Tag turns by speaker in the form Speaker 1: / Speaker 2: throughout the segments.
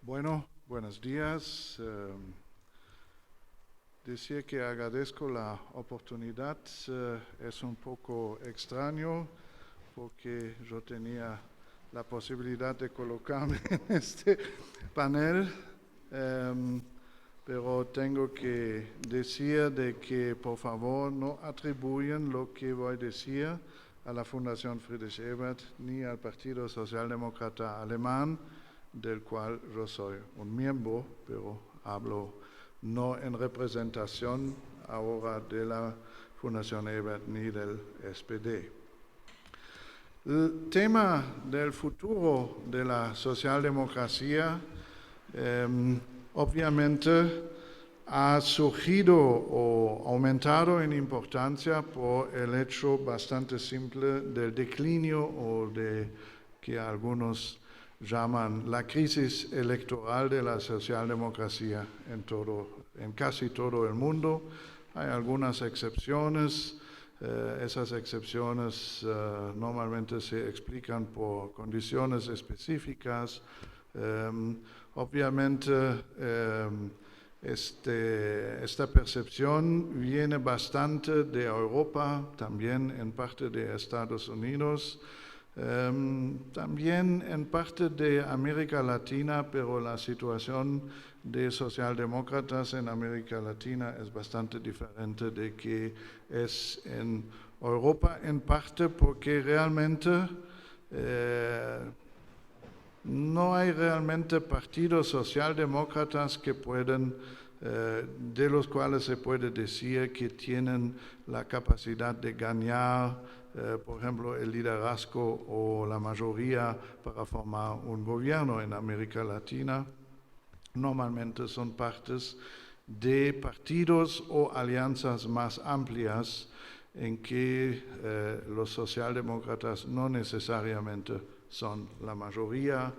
Speaker 1: Bueno, buenos días. Decir que agradezco la oportunidad es un poco extraño porque yo tenía la posibilidad de colocarme en este panel, pero tengo que decir de que por favor no atribuyan lo que voy a decir a la Fundación Friedrich Ebert ni al Partido Socialdemócrata Alemán, del cual yo soy un miembro, pero hablo no en representación ahora de la Fundación Ebert ni del SPD. El tema del futuro de la socialdemocracia obviamente ha surgido o aumentado en importancia por el hecho bastante simple del declinio o de que algunos llaman la crisis electoral de la socialdemocracia en casi todo el mundo. Hay algunas excepciones. Esas excepciones normalmente se explican por condiciones específicas. Obviamente, esta percepción viene bastante de Europa, también en parte de Estados Unidos, también en parte de América Latina, pero la situación de socialdemócratas en América Latina es bastante diferente de que es en Europa, en parte porque realmente no hay realmente partidos socialdemócratas que pueden, de los cuales se puede decir que tienen la capacidad de ganar, por ejemplo, el liderazgo o la mayoría para formar un gobierno en América Latina. Normalmente son partes de partidos o alianzas más amplias en que los socialdemócratas no necesariamente son la mayoría,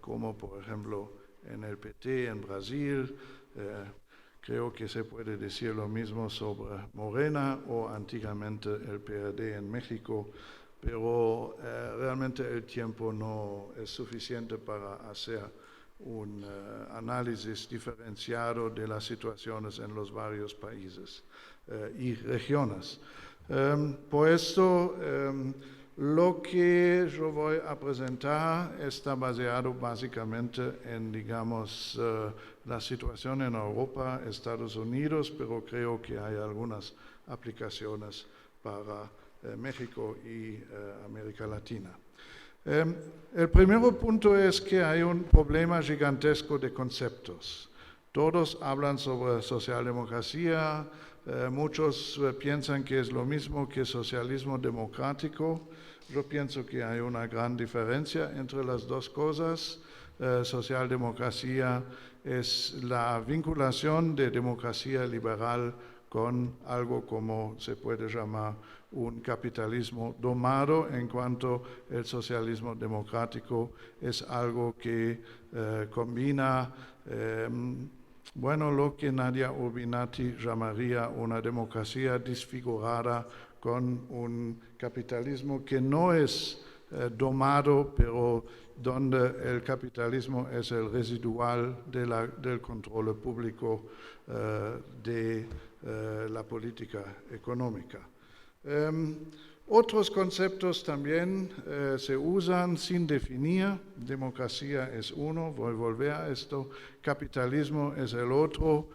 Speaker 1: como por ejemplo en el PT en Brasil. Creo que se puede decir lo mismo sobre Morena o antiguamente el PRD en México, pero realmente el tiempo no es suficiente para hacer un análisis diferenciado de las situaciones en los varios países y regiones. Por esto, lo que yo voy a presentar está basado básicamente en, digamos, la situación en Europa, Estados Unidos, pero creo que hay algunas aplicaciones para México y América Latina. El primer punto es que hay un problema gigantesco de conceptos. Todos hablan sobre socialdemocracia, muchos piensan que es lo mismo que socialismo democrático. Yo pienso que hay una gran diferencia entre las dos cosas. Socialdemocracia es la vinculación de democracia liberal con algo como se puede llamar un capitalismo domado, en cuanto el socialismo democrático es algo que combina lo que Nadia Urbinati llamaría una democracia desfigurada con un capitalismo que no es domado, pero donde el capitalismo es el residual del control público de la política económica. Otros conceptos también se usan sin definir. Democracia es uno, voy a volver a esto. Capitalismo es el otro,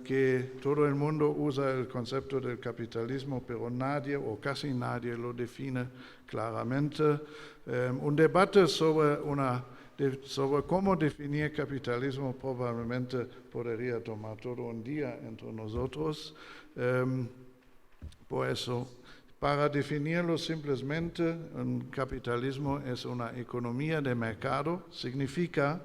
Speaker 1: que todo el mundo usa el concepto del capitalismo, pero nadie o casi nadie lo define claramente. Un debate sobre cómo definir capitalismo probablemente podría tomar todo un día entre nosotros. Por eso, para definirlo simplemente, un capitalismo es una economía de mercado. Significa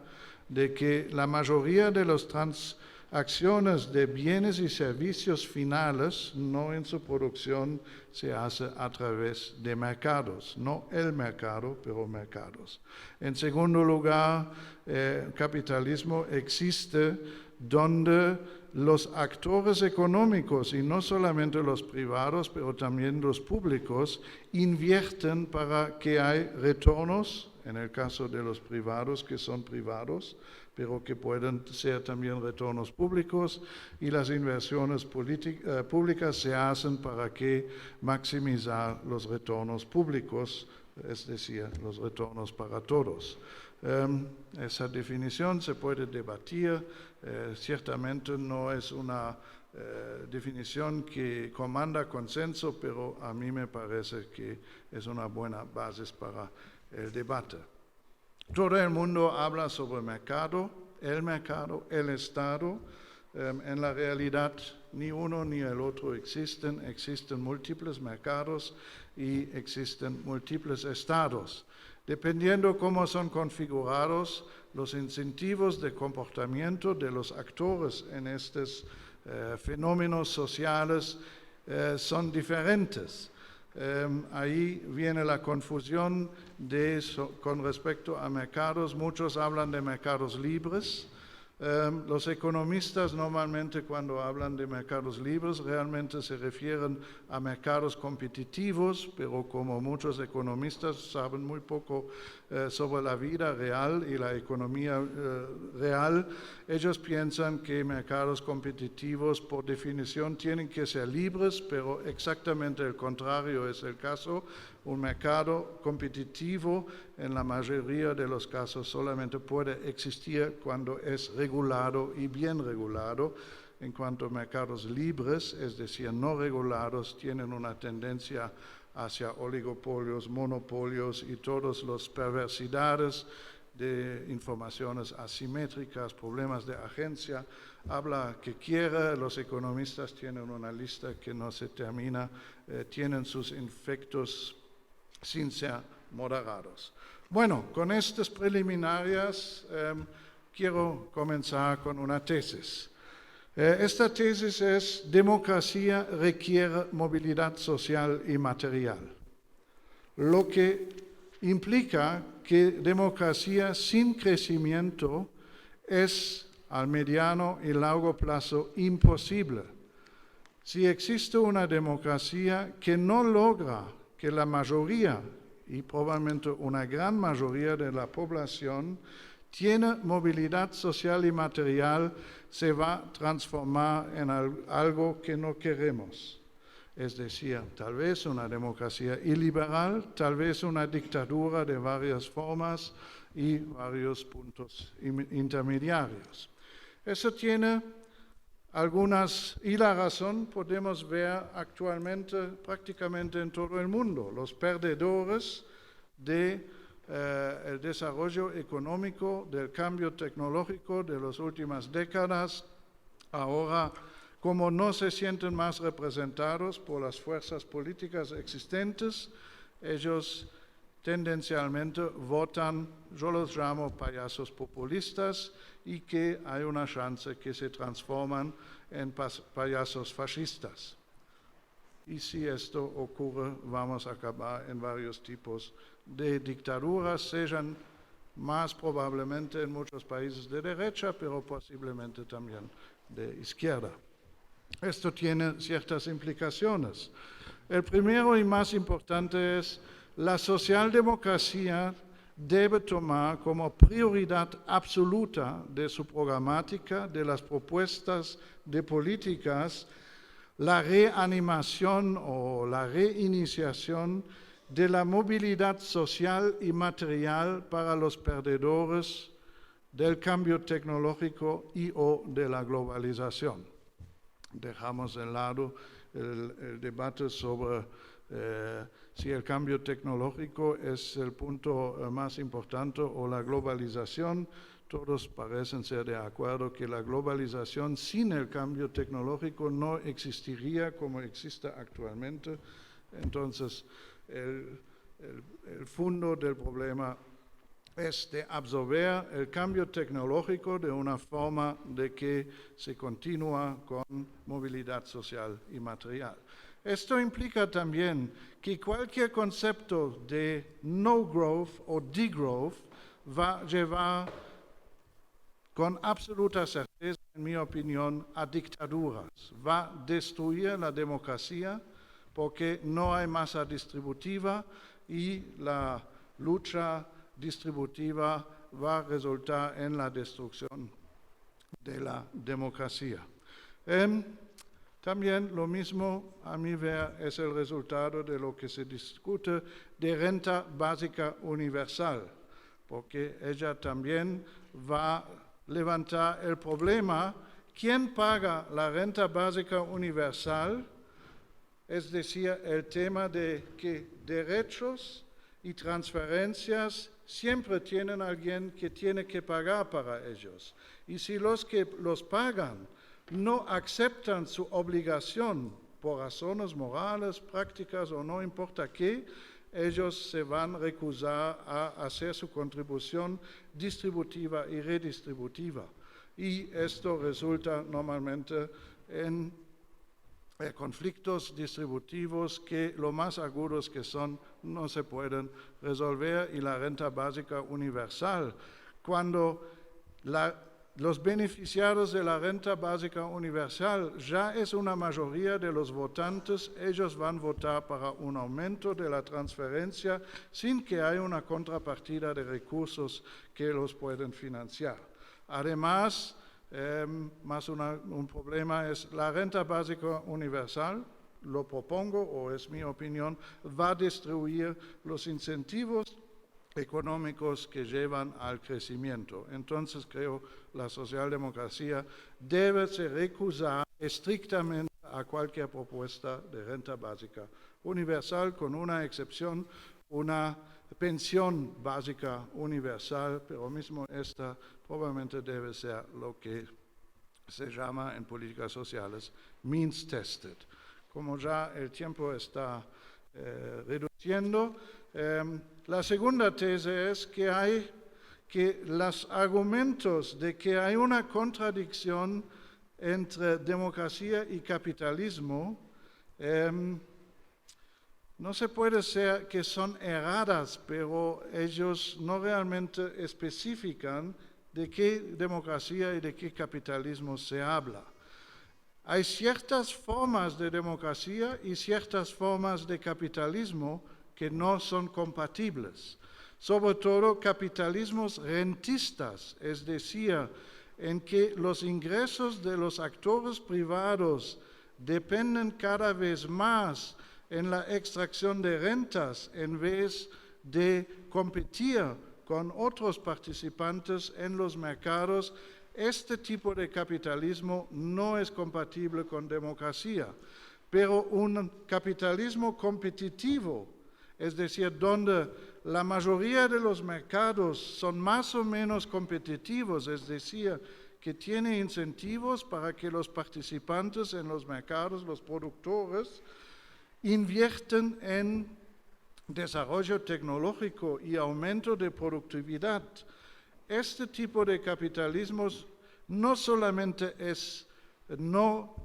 Speaker 1: de que la mayoría de las transacciones de bienes y servicios finales, no en su producción, se hace a través de mercados. No el mercado, pero mercados. En segundo lugar, el capitalismo existe donde los actores económicos, y no solamente los privados, pero también los públicos, invierten para que haya retornos, en el caso de los privados, que son privados, pero que pueden ser también retornos públicos, y las inversiones públicas se hacen para que maximizar los retornos públicos, es decir, los retornos para todos. Esa definición se puede debatir, ciertamente no es una definición que comanda consenso, pero a mí me parece que es una buena base para el debate. Todo el mundo habla sobre mercado, el Estado. En la realidad, ni uno ni el otro existen múltiples mercados y existen múltiples estados. Dependiendo cómo son configurados, los incentivos de comportamiento de los actores en estos fenómenos sociales son diferentes. Ahí viene la confusión con respecto a mercados. Muchos hablan de mercados libres. Los economistas normalmente cuando hablan de mercados libres realmente se refieren a mercados competitivos, pero como muchos economistas saben muy poco sobre la vida real y la economía real, ellos piensan que mercados competitivos por definición tienen que ser libres, pero exactamente el contrario es el caso. Un mercado competitivo en la mayoría de los casos solamente puede existir cuando es regulado y bien regulado. En cuanto a mercados libres, es decir, no regulados, tienen una tendencia hacia oligopolios, monopolios y todas las perversidades de informaciones asimétricas, problemas de agencia. Habla que quiera, los economistas tienen una lista que no se termina, tienen sus efectos sin ser moderados. Bueno, con estas preliminarias quiero comenzar con una tesis. Esta tesis es: democracia requiere movilidad social y material, lo que implica que democracia sin crecimiento es al mediano y largo plazo imposible. Si existe una democracia que no logra que la mayoría, y probablemente una gran mayoría de la población, tiene movilidad social y material, se va a transformar en algo que no queremos. Es decir, tal vez una democracia iliberal, tal vez una dictadura de varias formas y varios puntos intermediarios. Eso tiene algunas, y la razón podemos ver actualmente prácticamente en todo el mundo. Los perdedores del desarrollo económico, del cambio tecnológico de las últimas décadas, ahora, como no se sienten más representados por las fuerzas políticas existentes, ellos tendencialmente votan, yo los llamo payasos populistas, y que hay una chance que se transforman en payasos fascistas. Y si esto ocurre, vamos a acabar en varios tipos de dictaduras, sean más probablemente en muchos países de derecha, pero posiblemente también de izquierda. Esto tiene ciertas implicaciones. El primero y más importante es: la socialdemocracia debe tomar como prioridad absoluta de su programática, de las propuestas de políticas, la reanimación o la reiniciación de la movilidad social y material para los perdedores del cambio tecnológico y o de la globalización. Dejamos de lado el debate sobre si el cambio tecnológico es el punto más importante o la globalización. Todos parecen ser de acuerdo que la globalización sin el cambio tecnológico no existiría como existe actualmente. Entonces, el fondo del problema es de absorber el cambio tecnológico de una forma de que se continúa con movilidad social y material. Esto implica también que cualquier concepto de no growth o degrowth va a llevar con absoluta certeza en mi opinión, a dictaduras. Va a destruir la democracia porque no hay masa distributiva y la lucha distributiva va a resultar en la destrucción de la democracia. También lo mismo, a mi ver, es el resultado de lo que se discute de renta básica universal, porque ella también va a levantar el problema, ¿quién paga la renta básica universal? Es decir, el tema de que derechos y transferencias siempre tienen alguien que tiene que pagar para ellos. Y si los que los pagan no aceptan su obligación por razones morales, prácticas o no importa qué, ellos se van a recusar a hacer su contribución distributiva y redistributiva. Y esto resulta normalmente en conflictos distributivos que lo más agudos que son no se pueden resolver, y la renta básica universal, cuando los beneficiarios de la renta básica universal ya es una mayoría de los votantes, ellos van a votar para un aumento de la transferencia sin que haya una contrapartida de recursos que los pueden financiar. Además, un problema es la renta básica universal, lo propongo, o es mi opinión, va a destruir los incentivos económicos que llevan al crecimiento. Entonces creo que la socialdemocracia debe se recusar estrictamente a cualquier propuesta de renta básica universal, con una excepción, una pensión básica universal, pero mismo esta probablemente debe ser lo que se llama en políticas sociales means tested. Como ya el tiempo está reduciendo, la segunda tesis es que los argumentos de que hay una contradicción entre democracia y capitalismo no se puede ser que son erradas, pero ellos no realmente especifican de qué democracia y de qué capitalismo se habla. Hay ciertas formas de democracia y ciertas formas de capitalismo que no son compatibles. Sobre todo capitalismos rentistas, es decir, en que los ingresos de los actores privados dependen cada vez más en la extracción de rentas en vez de competir con otros participantes en los mercados. Este tipo de capitalismo no es compatible con democracia, pero un capitalismo competitivo, es decir, donde la mayoría de los mercados son más o menos competitivos, es decir, que tiene incentivos para que los participantes en los mercados, los productores, invierten en desarrollo tecnológico y aumento de productividad. Este tipo de capitalismos no solamente es no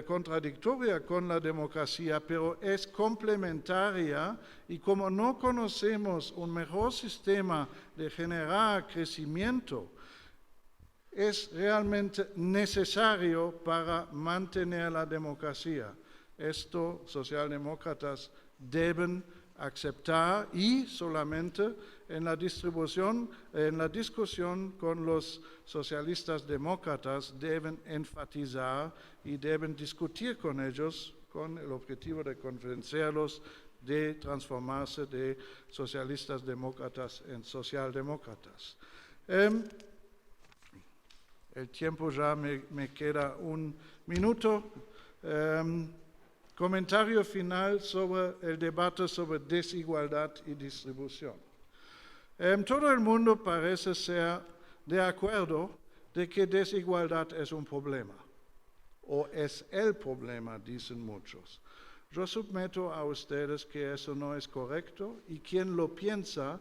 Speaker 1: contradictoria con la democracia, pero es complementaria, y como no conocemos un mejor sistema de generar crecimiento, es realmente necesario para mantener la democracia. Esto socialdemócratas deben aceptar, y solamente en la discusión con los socialistas demócratas deben enfatizar y deben discutir con ellos con el objetivo de convencerlos de transformarse de socialistas demócratas en socialdemócratas. El tiempo ya me queda un minuto. Comentario final sobre el debate sobre desigualdad y distribución. Todo el mundo parece ser de acuerdo de que desigualdad es un problema, o es el problema, dicen muchos. Yo someto a ustedes que eso no es correcto, y quien lo piensa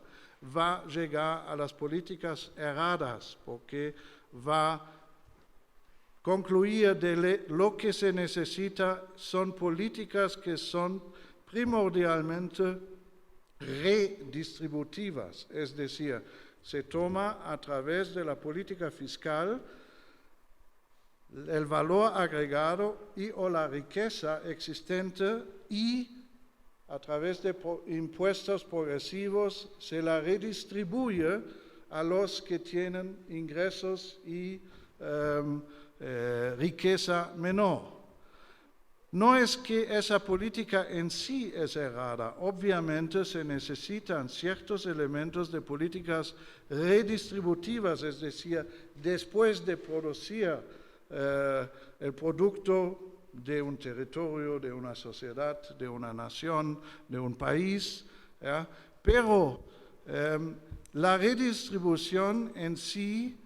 Speaker 1: va a llegar a las políticas erradas, porque va a concluir de lo que se necesita son políticas que son primordialmente redistributivas, es decir, se toma a través de la política fiscal el valor agregado y o la riqueza existente y a través de impuestos progresivos se la redistribuye a los que tienen ingresos y riqueza menor. No es que esa política en sí es errada, obviamente se necesitan ciertos elementos de políticas redistributivas, es decir, después de producir el producto de un territorio, de una sociedad, de una nación, de un país, ¿ya? Pero la redistribución en sí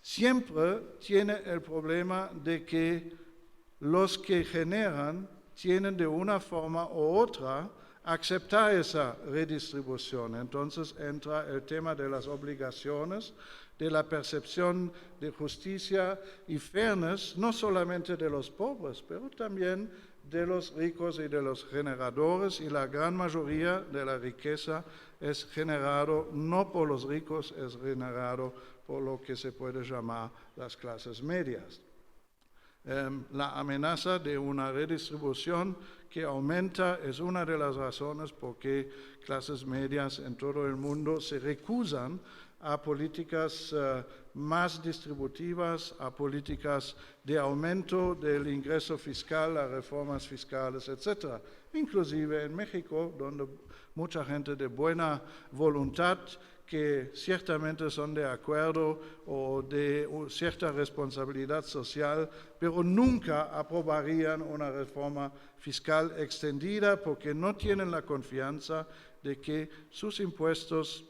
Speaker 1: siempre tiene el problema de que los que generan tienen de una forma u otra aceptar esa redistribución. Entonces entra el tema de las obligaciones, de la percepción de justicia y fairness, no solamente de los pobres, pero también de los ricos y de los generadores, y la gran mayoría de la riqueza es generado no por los ricos, es generado por lo que se puede llamar las clases medias. La amenaza de una redistribución que aumenta es una de las razones por qué clases medias en todo el mundo se recusan a políticas más distributivas, a políticas de aumento del ingreso fiscal, a reformas fiscales, etc. Inclusive en México, donde mucha gente de buena voluntad que ciertamente son de acuerdo o de cierta responsabilidad social, pero nunca aprobarían una reforma fiscal extendida porque no tienen la confianza de que sus impuestos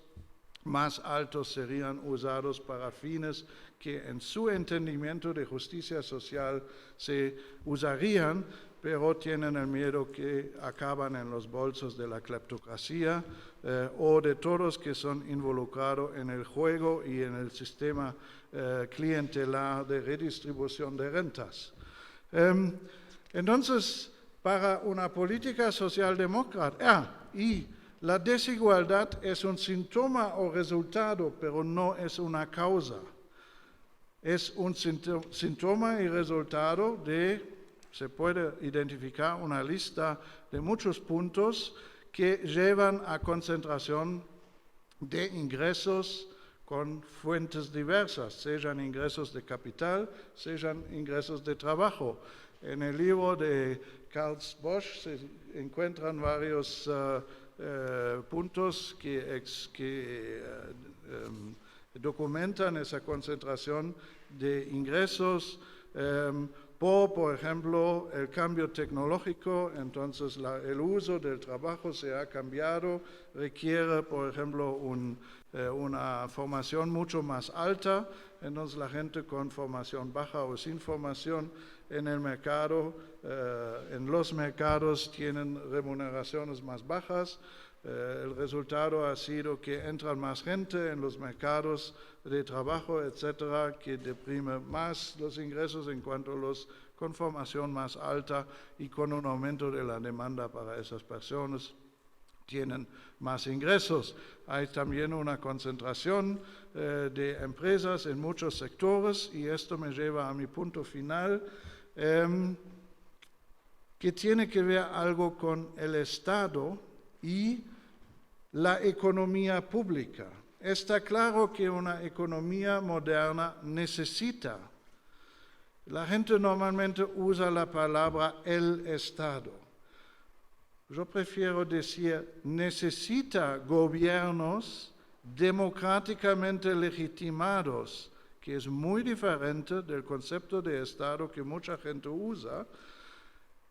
Speaker 1: más altos serían usados para fines que en su entendimiento de justicia social se usarían, pero tienen el miedo que acaban en los bolsos de la cleptocracia o de todos que son involucrados en el juego y en el sistema clientelar de redistribución de rentas. Entonces, para una política socialdemócrata, y la desigualdad es un síntoma o resultado, pero no es una causa. Es un síntoma y resultado de, se puede identificar una lista de muchos puntos que llevan a concentración de ingresos con fuentes diversas, sean ingresos de capital, sean ingresos de trabajo. En el libro de Karl Bosch se encuentran varios puntos que documentan esa concentración de ingresos por ejemplo, el cambio tecnológico. Entonces el uso del trabajo se ha cambiado, requiere, por ejemplo, una formación mucho más alta, entonces la gente con formación baja o sin formación en el mercado, en los mercados tienen remuneraciones más bajas. El resultado ha sido que entra más gente en los mercados de trabajo, etcétera, que deprime más los ingresos en cuanto a los con formación más alta y con un aumento de la demanda para esas personas tienen más ingresos. Hay también una concentración de empresas en muchos sectores, y esto me lleva a mi punto final, que tiene que ver algo con el Estado y la economía pública. Está claro que una economía moderna necesita, la gente normalmente usa la palabra el Estado. Yo prefiero decir necesita gobiernos democráticamente legitimados, que es muy diferente del concepto de Estado que mucha gente usa,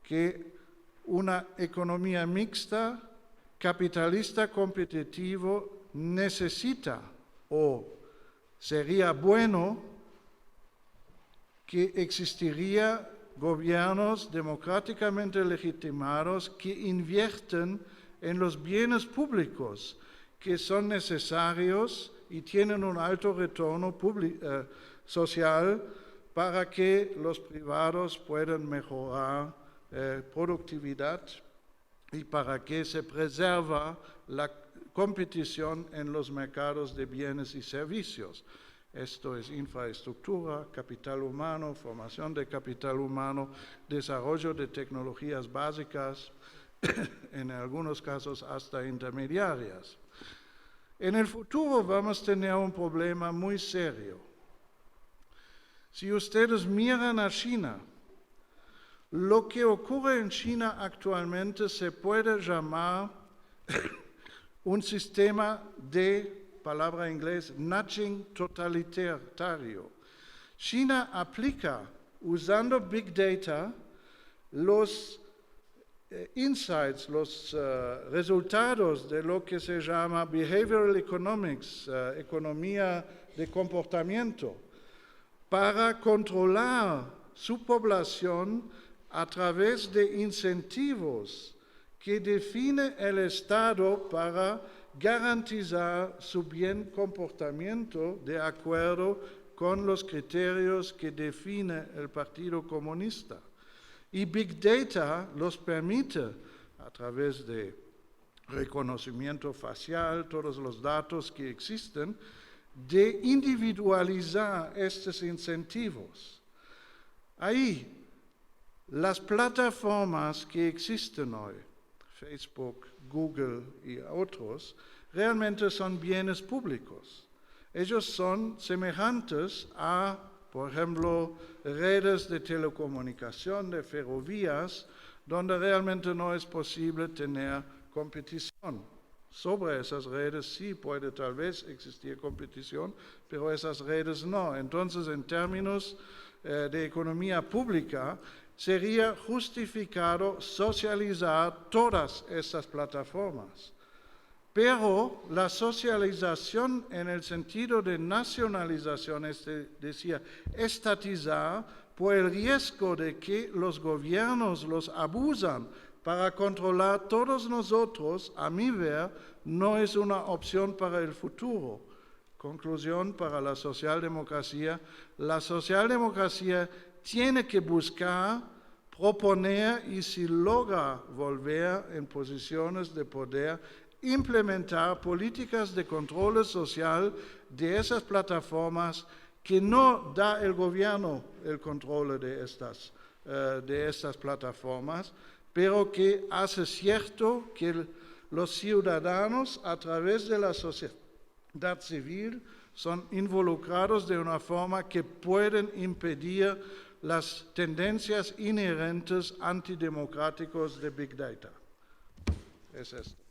Speaker 1: que una economía mixta, capitalista competitivo necesita, o sería bueno que existiría gobiernos democráticamente legitimados que invierten en los bienes públicos que son necesarios y tienen un alto retorno social para que los privados puedan mejorar productividad y para que se preserva la competición en los mercados de bienes y servicios. Esto es infraestructura, capital humano, formación de capital humano, desarrollo de tecnologías básicas, en algunos casos hasta intermediarias. En el futuro vamos a tener un problema muy serio. Si ustedes miran a China, lo que ocurre en China actualmente se puede llamar un sistema de, palabra en inglés, nudging totalitario. China aplica, usando Big Data, los insights, los resultados de lo que se llama Behavioral Economics, economía de comportamiento, para controlar su población a través de incentivos que define el Estado para garantizar su bien comportamiento de acuerdo con los criterios que define el Partido Comunista. Y Big Data los permite, a través de reconocimiento facial, todos los datos que existen, de individualizar estos incentivos. Ahí, las plataformas que existen hoy, Facebook, Google y otros, realmente son bienes públicos. Ellos son semejantes a, por ejemplo, redes de telecomunicación, de ferrovías, donde realmente no es posible tener competición. Sobre esas redes sí puede tal vez existir competición, pero esas redes no. Entonces, en términos de economía pública, sería justificado socializar todas estas plataformas. Pero la socialización en el sentido de nacionalización, es decir, estatizar, por el riesgo de que los gobiernos los abusan para controlar todos nosotros, a mi ver, no es una opción para el futuro. Conclusión para la socialdemocracia tiene que buscar, proponer y si logra volver en posiciones de poder, implementar políticas de control social de esas plataformas que no da el gobierno el control de estas plataformas, pero que hace cierto que los ciudadanos a través de la sociedad civil son involucrados de una forma que pueden impedir las tendencias inherentes antidemocráticas de Big Data. Es esto.